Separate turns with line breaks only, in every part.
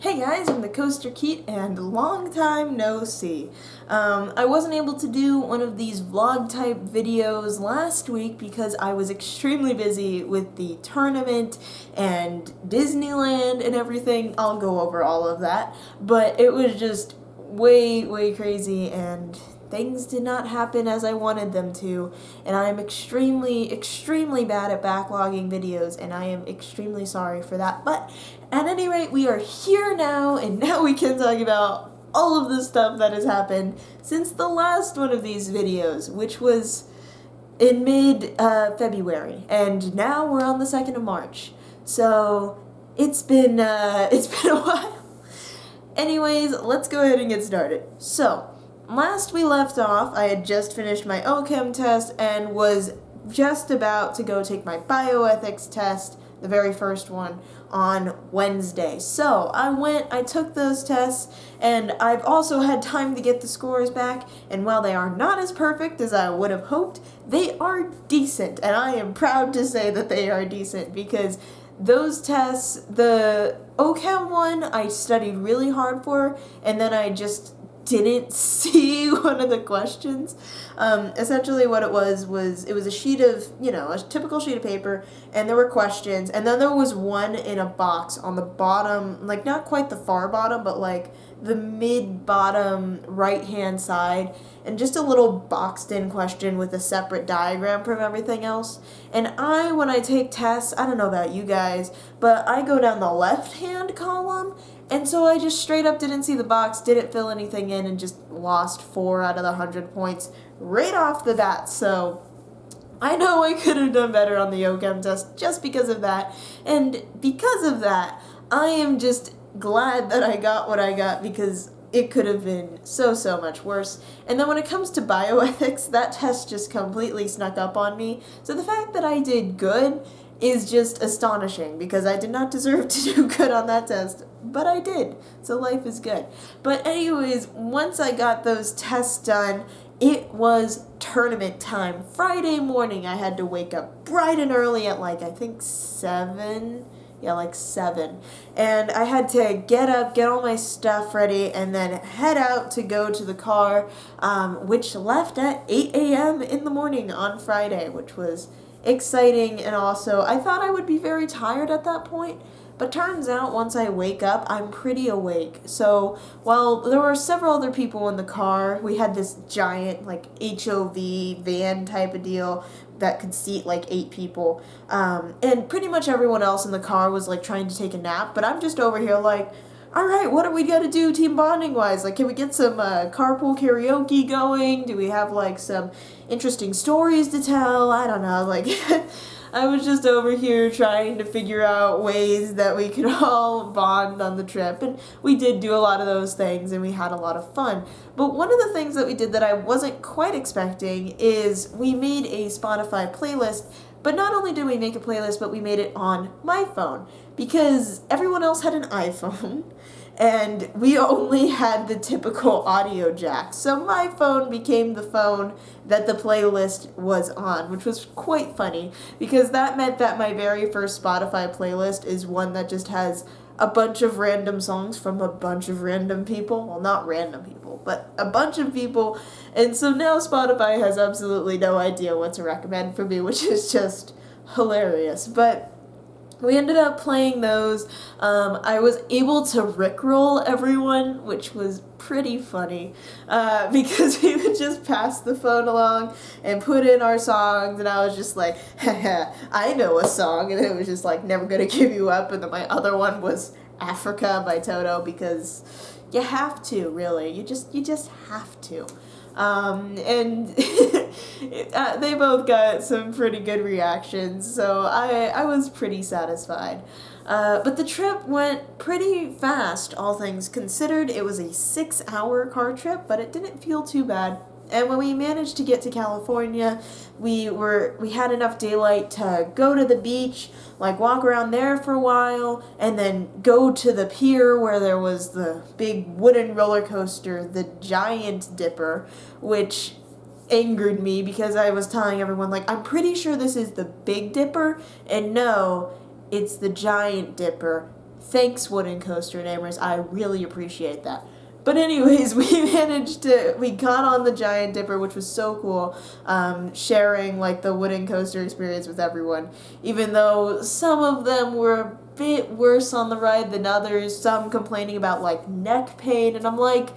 Hey guys, I'm the Coaster Keat, and long time no see. I wasn't able to do one of these vlog type videos last week because I was extremely busy with the tournament and Disneyland and everything. I'll go over all of that, but it was just way crazy and things did not happen as I wanted them to, and I am extremely bad at backlogging videos, and I am extremely sorry for that. But at any rate, we are here now, and now we can talk about all of the stuff that has happened since the last one of these videos, which was in mid-February, and now we're on the 2nd of March. So it's been a while. Anyways, let's go ahead and get started. So, last we left off, I had just finished my OChem test and was just about to go take my bioethics test, the very first one, on Wednesday. So I took those tests, and I've also had time to get the scores back, and while they are not as perfect as I would have hoped, they are decent, and I am proud to say that they are decent because those tests, the OChem one, I studied really hard for, and then I just didn't see one of the questions. Essentially what it was a sheet of, a typical sheet of paper, and there were questions, and then there was one in a box on the bottom, like not quite the far bottom, but like the mid-bottom right-hand side, and just a little boxed-in question with a separate diagram from everything else. And when I take tests, I don't know about you guys, but I go down the left-hand column, and so I just straight up didn't see the box, didn't fill anything in, and just lost 4 out of the 100 points right off the bat. So I know I could have done better on the OChem test just because of that. And because of that, I am just glad that I got what I got because it could have been so much worse. And then when it comes to bioethics, that test just completely snuck up on me. So the fact that I did good is just astonishing because I did not deserve to do good on that test, but I did. So life is good. But anyways, once I got those tests done, it was tournament time. Friday morning, I had to wake up bright and early at I think 7. Yeah, 7. And I had to get up, get all my stuff ready, and then head out to go to the car, which left at 8 a.m. in the morning on Friday, which was exciting. And also, I thought I would be very tired at that point, but turns out once I wake up, I'm pretty awake. So while there were several other people in the car, we had this giant HOV van type of deal that could seat 8 people. And pretty much everyone else in the car was trying to take a nap, but I'm just over here all right, what do we gotta do team bonding wise? Can we get some carpool karaoke going? Do we have some interesting stories to tell? I don't know, I was just over here trying to figure out ways that we could all bond on the trip, and we did do a lot of those things, and we had a lot of fun. But one of the things that we did that I wasn't quite expecting is we made a Spotify playlist, but not only did we make a playlist, but we made it on my phone, because everyone else had an iPhone, and we only had the typical audio jack. So my phone became the phone that the playlist was on, which was quite funny, because that meant that my very first Spotify playlist is one that just has a bunch of random songs from a bunch of random people. Well, not random people, but a bunch of people. And so now Spotify has absolutely no idea what to recommend for me, which is just hilarious. But we ended up playing those. I was able to rickroll everyone, which was pretty funny, because we would just pass the phone along and put in our songs, and I was just like, haha, I know a song, and it was just Never Gonna Give You Up, and then my other one was Africa by Toto, because you have to, really. You just have to. And they both got some pretty good reactions, so I was pretty satisfied. But the trip went pretty fast, all things considered. It was a 6-hour car trip, but it didn't feel too bad. And when we managed to get to California, we had enough daylight to go to the beach, walk around there for a while, and then go to the pier where there was the big wooden roller coaster, the Giant Dipper, which angered me because I was telling everyone, I'm pretty sure this is the Big Dipper, and no, it's the Giant Dipper. Thanks, Wooden Coaster Namers. I really appreciate that. But anyways, we got on the Giant Dipper, which was so cool, sharing, like, the wooden coaster experience with everyone, even though some of them were a bit worse on the ride than others, some complaining about, like, neck pain, and I'm like,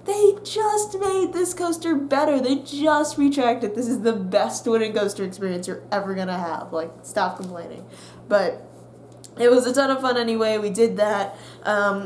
they just made this coaster better. They just retracted. This is the best wooden coaster experience you're ever gonna have. Like, stop complaining. But it was a ton of fun anyway. We did that.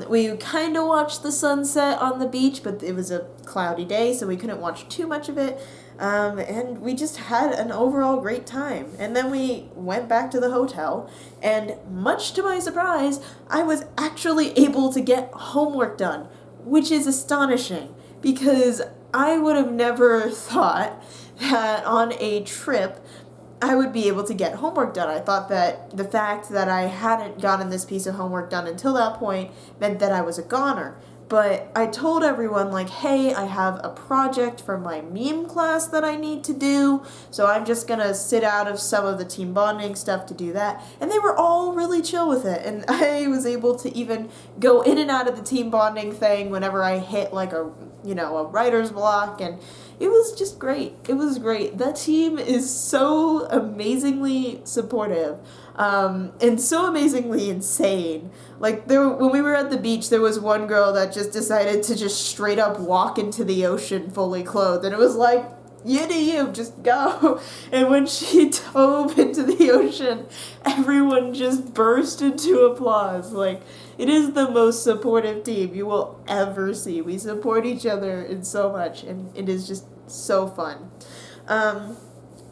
We kind of watched the sunset on the beach, but it was a cloudy day, so we couldn't watch too much of it. And we just had an overall great time. And then we went back to the hotel, and much to my surprise, I was actually able to get homework done, which is astonishing, because I would have never thought that on a trip I would be able to get homework done. I thought that the fact that I hadn't gotten this piece of homework done until that point meant that I was a goner. But I told everyone, like, hey, I have a project for my meme class that I need to do, so I'm just gonna sit out of some of the team bonding stuff to do that. And they were all really chill with it, and I was able to even go in and out of the team bonding thing whenever I hit, like, a writer's block, and it was just great. It was great. That team is so amazingly supportive, and so amazingly insane. Like, when we were at the beach, there was one girl that just decided to just straight up walk into the ocean fully clothed, and it was like, you do you, just go. And when she dove into the ocean, everyone just burst into applause. Like, it is the most supportive team you will ever see. We support each other in so much, and it is just so fun.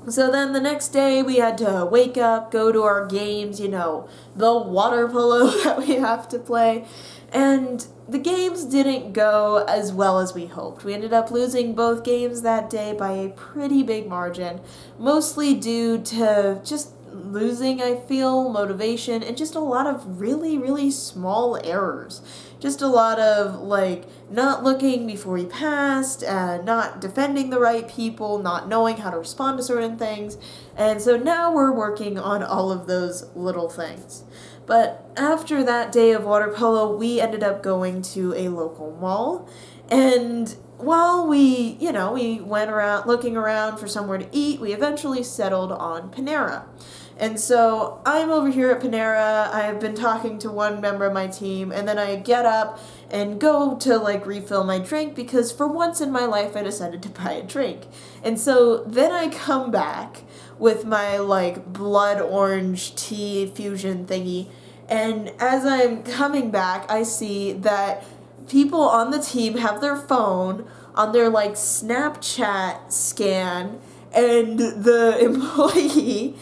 So then the next day we had to wake up, go to our games, the water polo that we have to play, and the games didn't go as well as we hoped. We ended up losing both games that day by a pretty big margin, mostly due to just losing, I feel, motivation, and just a lot of really, really small errors. Just a lot of, like, not looking before we passed, not defending the right people, not knowing how to respond to certain things, and so now we're working on all of those little things. But after that day of water polo, we ended up going to a local mall, and while we went around looking around for somewhere to eat, we eventually settled on Panera. And so I'm over here at Panera, I've been talking to one member of my team, and then I get up and go to, like, refill my drink, because for once in my life I decided to buy a drink. And so then I come back with my, like, blood orange tea fusion thingy, and as I'm coming back, I see that people on the team have their phone on their, like, Snapchat scan, and the employee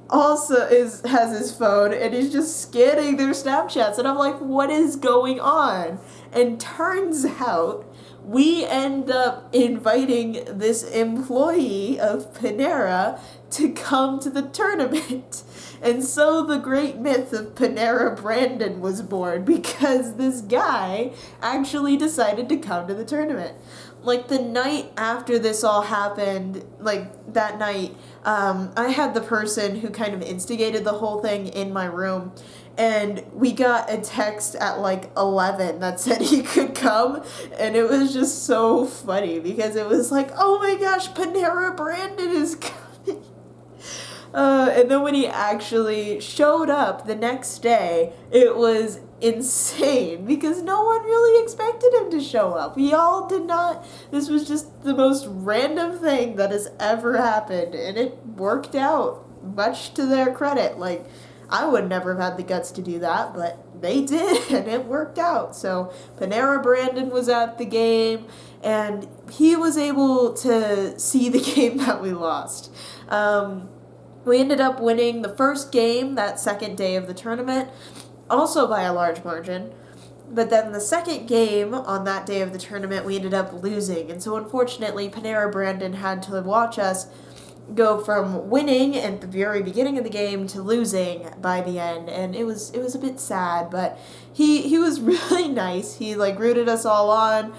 also has his phone and is just scanning their Snapchats, and I'm like, what is going on? And turns out we end up inviting this employee of Panera to come to the tournament. And so the great myth of Panera Brandon was born, because this guy actually decided to come to the tournament. Like, the night after this all happened, like, that night, I had the person who kind of instigated the whole thing in my room, and we got a text at, like, 11 that said he could come, and it was just so funny, because it was like, oh my gosh, Panera Brandon is coming. And then when he actually showed up the next day, it was insane, because no one really expected him to show up. We all did not. This was just the most random thing that has ever happened, and it worked out, much to their credit. Like, I would never have had the guts to do that, but they did, and it worked out. So Panera Brandon was at the game, and he was able to see the game that we lost. We ended up winning the first game that second day of the tournament, also by a large margin. But then the second game on that day of the tournament, we ended up losing. And so unfortunately, Panera Brandon had to watch us go from winning at the very beginning of the game to losing by the end, and it was a bit sad, but he was really nice. He like rooted us all on,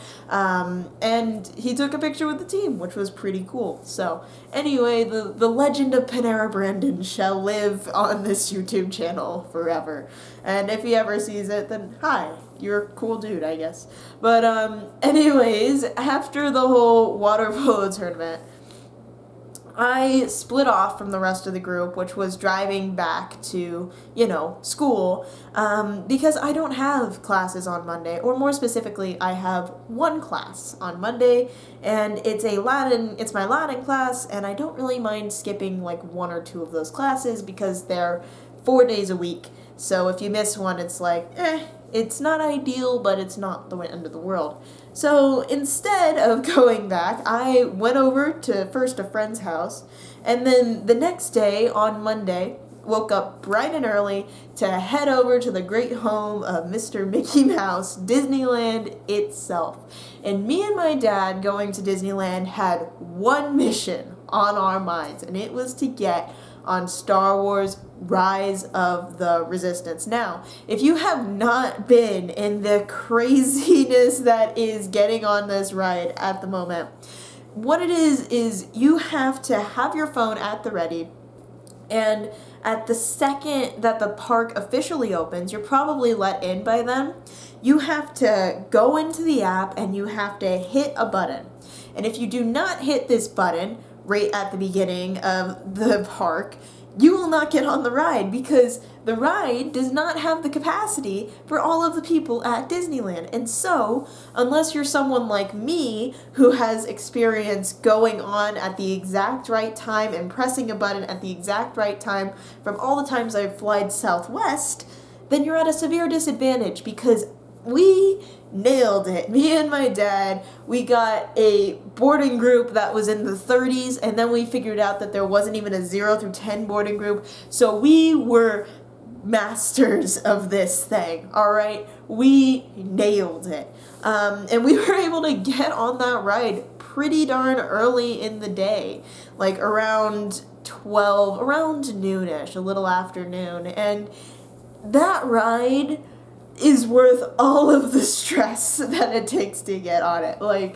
and he took a picture with the team, which was pretty cool. So anyway, the legend of Panera Brandon shall live on this YouTube channel forever, and if he ever sees it, then hi, you're a cool dude, I guess. But anyways, after the whole water polo tournament, I split off from the rest of the group, which was driving back to, school, because I don't have classes on Monday, or more specifically, I have one class on Monday, and it's my Latin class, and I don't really mind skipping like one or two of those classes because they're 4 days a week. So if you miss one, it's like, it's not ideal, but it's not the end of the world. So instead of going back, I went over to first a friend's house, and then the next day, on Monday, woke up bright and early to head over to the great home of Mr. Mickey Mouse, Disneyland itself. And me and my dad going to Disneyland had one mission on our minds, and it was to get on Star Wars Rise of the Resistance. Now, if you have not been in the craziness that is getting on this ride at the moment, what it is you have to have your phone at the ready, and at the second that the park officially opens, you're probably let in by then, you have to go into the app and you have to hit a button. And if you do not hit this button right at the beginning of the park, you will not get on the ride, because the ride does not have the capacity for all of the people at Disneyland. And so, unless you're someone like me who has experience going on at the exact right time and pressing a button at the exact right time from all the times I've flown Southwest, then you're at a severe disadvantage, because we nailed it. Me and my dad, we got a boarding group that was in the 30s, and then we figured out that there wasn't even a 0 through 10 boarding group, so we were masters of this thing, all right? We nailed it. And we were able to get on that ride pretty darn early in the day, like around noonish, a little after noon, and that ride is worth all of the stress that it takes to get on it. Like,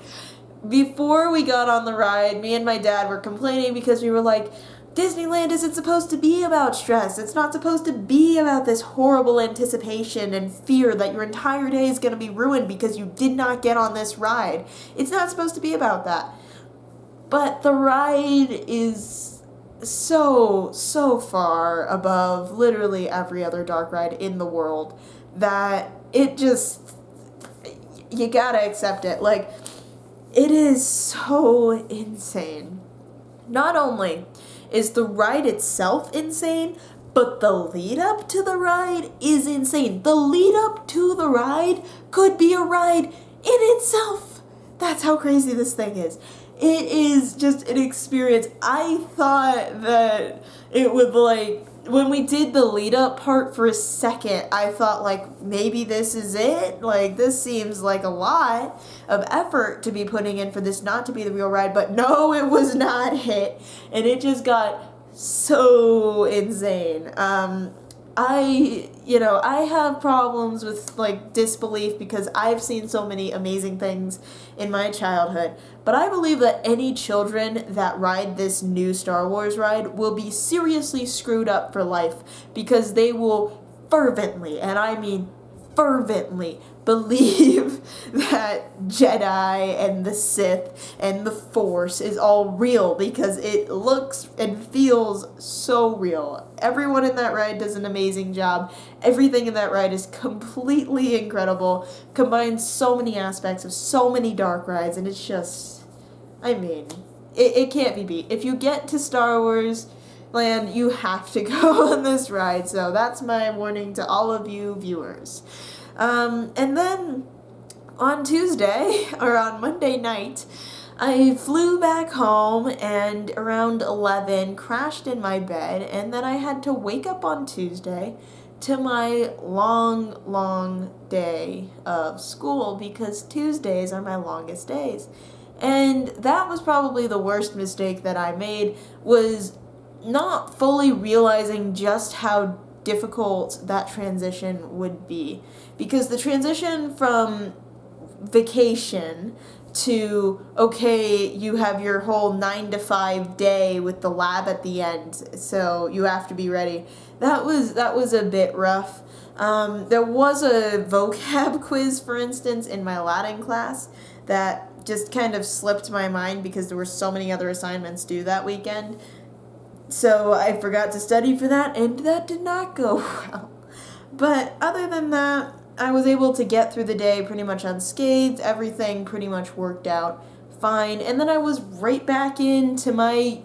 before we got on the ride, me and my dad were complaining because we were like, Disneyland isn't supposed to be about stress. It's not supposed to be about this horrible anticipation and fear that your entire day is going to be ruined because you did not get on this ride. It's not supposed to be about that. But the ride is so far above literally every other dark ride in the world that it just, you gotta accept it. Like, it is so insane. Not only is the ride itself insane, but the lead up to the ride is insane. The lead up to the ride could be a ride in itself. That's how crazy this thing is. It is just an experience. I thought that it would, like, when we did the lead up part for a second, I thought, like, maybe this is it. Like, this seems like a lot of effort to be putting in for this not to be the real ride. But no, it was not it. And it just got so insane. I have problems with, like, disbelief because I've seen so many amazing things in my childhood. But I believe that any children that ride this new Star Wars ride will be seriously screwed up for life, because they will fervently, and I mean fervently, believe that Jedi and the Sith and the Force is all real, because it looks and feels so real. Everyone in that ride does an amazing job. Everything in that ride is completely incredible, combines so many aspects of so many dark rides, and it's just, I mean, it can't be beat. If you get to Star Wars Land, you have to go on this ride, so that's my warning to all of you viewers. And then on Tuesday, or on Monday night, I flew back home and around 11 crashed in my bed, and then I had to wake up on Tuesday to my long day of school, because Tuesdays are my longest days. And that was probably the worst mistake that I made, was not fully realizing just how difficult that transition would be. Because the transition from vacation to, okay, you have your whole 9 to 5 day with the lab at the end, so you have to be ready. That was a bit rough. There was a vocab quiz, for instance, in my Latin class that just kind of slipped my mind because there were so many other assignments due that weekend. So I forgot to study for that, and that did not go well. But other than that, I was able to get through the day pretty much unscathed. Everything pretty much worked out fine. And then I was right back into my,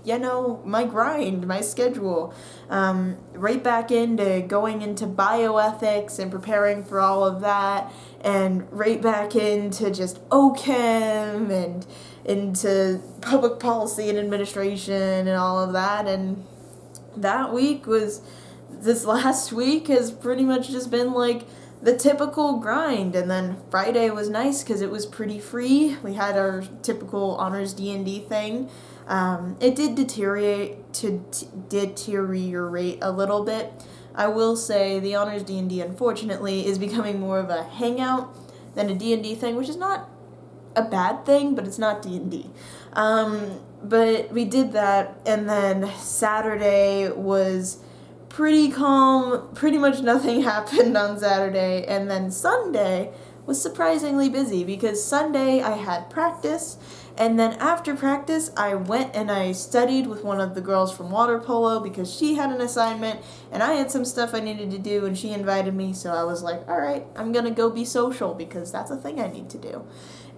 my grind, my schedule. Right back into going into bioethics and preparing for all of that. And right back into just OCHEM and into public policy and administration and all of that. And this last week has pretty much just been like the typical grind. And then Friday was nice because it was pretty free. We had our typical honors D&D thing. It did deteriorate a little bit. I will say the honors D&D, unfortunately, is becoming more of a hangout than a D&D thing, which is not a bad thing, but it's not D&D. But we did that, and then Saturday was pretty calm. Pretty much nothing happened on Saturday, and then Sunday was surprisingly busy because Sunday I had practice, and then after practice I went and I studied with one of the girls from water polo because she had an assignment and I had some stuff I needed to do, and she invited me, so I was like, alright, I'm gonna go be social because that's a thing I need to do.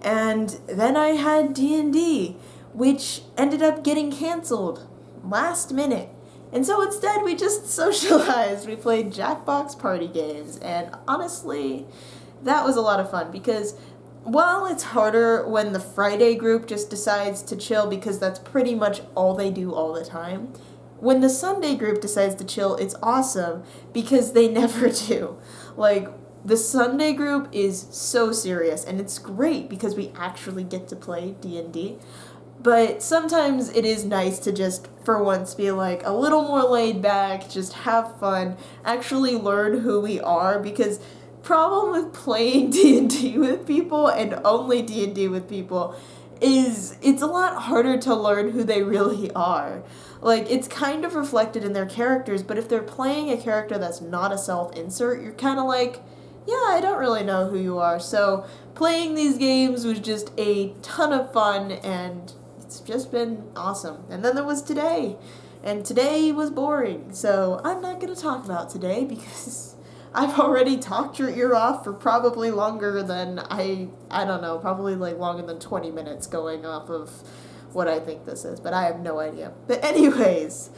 And then I had D&D, which ended up getting canceled last minute. And so instead we just socialized. We played Jackbox party games, and honestly, that was a lot of fun because while it's harder when the Friday group just decides to chill because that's pretty much all they do all the time, when the Sunday group decides to chill, it's awesome because they never do. Like, the Sunday group is so serious, and it's great because we actually get to play D&D. But sometimes it is nice to just, for once, be like a little more laid back, just have fun, actually learn who we are, because problem with playing D&D with people, and only D&D with people, is it's a lot harder to learn who they really are. Like, it's kind of reflected in their characters, but if they're playing a character that's not a self-insert, you're kind of like, yeah, I don't really know who you are. So playing these games was just a ton of fun, and it's just been awesome. And then there was today, and today was boring, so I'm not going to talk about today because I've already talked your ear off for probably longer than I don't know, probably like longer than 20 minutes going off of what I think this is, but I have no idea. But anyways,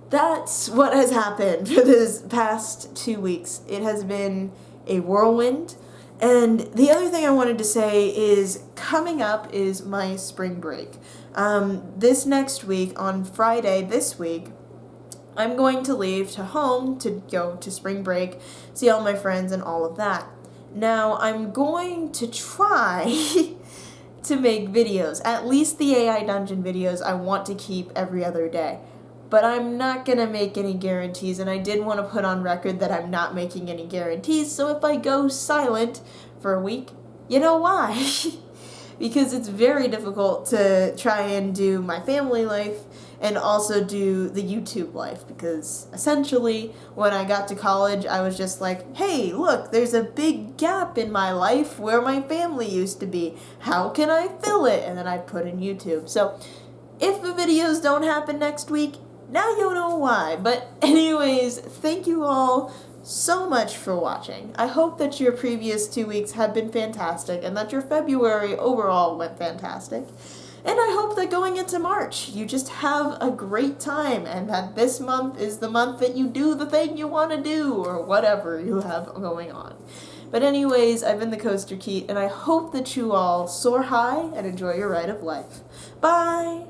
that's what has happened for this past 2 weeks. It has been a whirlwind. And the other thing I wanted to say is coming up is my spring break. This next week, on Friday this week, I'm going to leave to home to go to spring break, see all my friends and all of that. Now, I'm going to try to make videos. At least the AI Dungeon videos I want to keep every other day. But I'm not going to make any guarantees, and I did want to put on record that I'm not making any guarantees, so if I go silent for a week, you know why? Because it's very difficult to try and do my family life and also do the YouTube life, because essentially when I got to college I was just like, hey, look, there's a big gap in my life where my family used to be. How can I fill it? And then I put in YouTube. So if the videos don't happen next week, now you know why. But anyways, thank you all so much for watching. I hope that your previous 2 weeks have been fantastic and that your February overall went fantastic. And I hope that going into March, you just have a great time and that this month is the month that you do the thing you want to do or whatever you have going on. But anyways, I've been the Coaster Keat, and I hope that you all soar high and enjoy your ride of life. Bye!